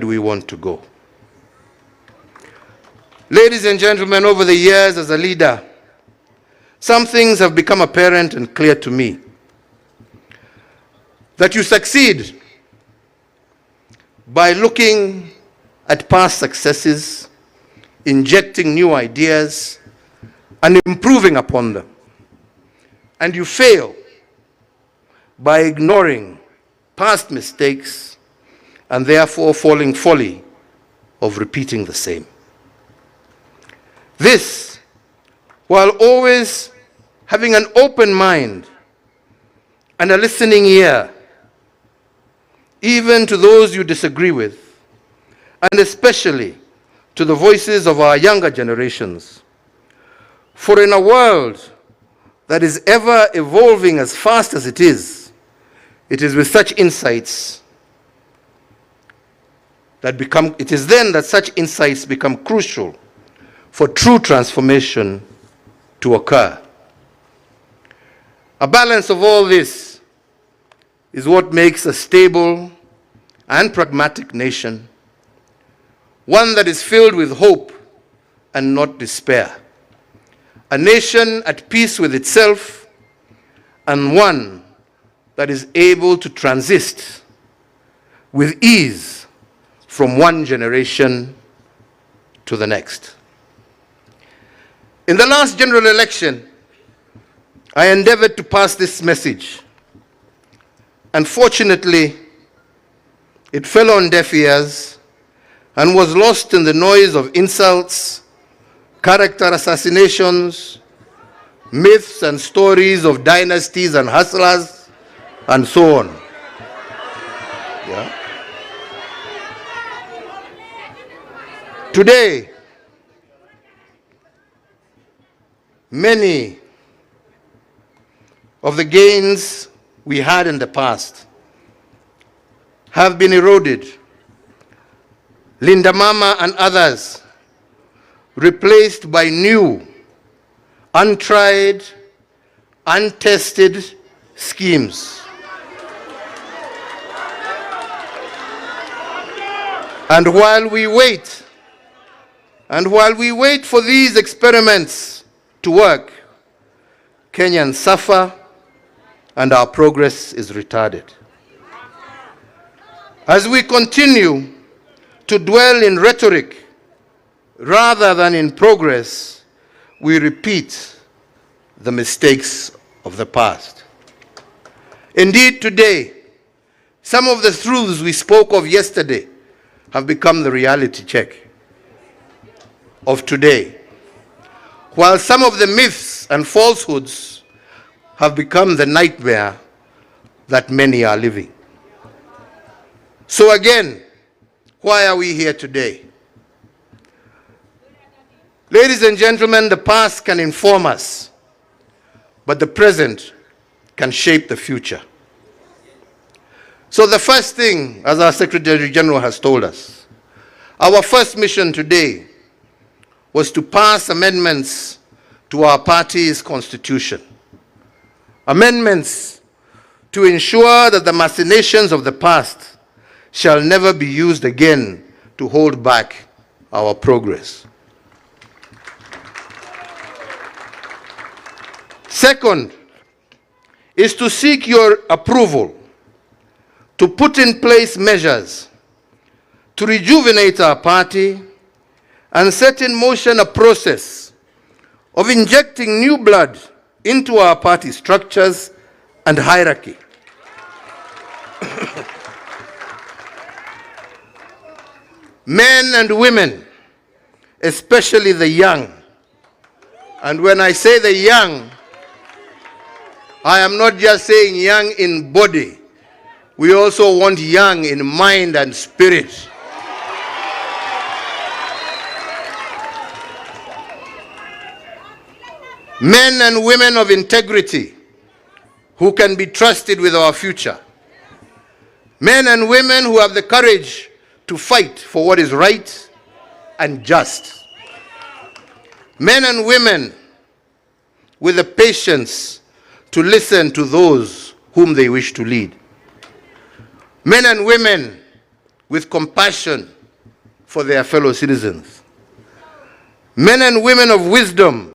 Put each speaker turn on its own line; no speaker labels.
do we want to go? Ladies and gentlemen, over the years as a leader, some things have become apparent and clear to me. That you succeed by looking at past successes, injecting new ideas, and improving upon them. And you fail by ignoring past mistakes and therefore falling folly of repeating the same. This, while always having an open mind and a listening ear, even to those you disagree with, and especially to the voices of our younger generations. For in a world that is ever evolving as fast as it is with such insights that it is then that such insights become crucial for true transformation to occur. A balance of all this is what makes a stable and pragmatic nation, one that is filled with hope and not despair, a nation at peace with itself, and one that is able to transist with ease from one generation to the next. In the last general election, I endeavored to pass this message. Unfortunately, it fell on deaf ears and was lost in the noise of insults, character assassinations, myths and stories of dynasties and hustlers, and so on. Yeah. Today, many of the gains we had in the past have been eroded. Linda Mama and others replaced by new, untried, untested schemes. And while we wait for these experiments to work, Kenyans suffer and our progress is retarded. As we continue to dwell in rhetoric rather than in progress, we repeat the mistakes of the past. Indeed, today, some of the truths we spoke of yesterday have become the reality check of today, while some of the myths and falsehoods have become the nightmare that many are living. So again, why are we here today? Ladies and gentlemen, the past can inform us, but the present can shape the future. So the first thing, as our Secretary General has told us, our first mission today was to pass amendments to our party's constitution. Amendments to ensure that the machinations of the past shall never be used again to hold back our progress. Second is to seek your approval to put in place measures to rejuvenate our party and set in motion a process of injecting new blood into our party structures and hierarchy. Men and women, especially the young, and when I say the young, I am not just saying young in body. We also want young in mind and spirit. Men and women of integrity who can be trusted with our future. Men and women who have the courage to fight for what is right and just. Men and women with the patience to listen to those whom they wish to lead. Men and women with compassion for their fellow citizens. Men and women of wisdom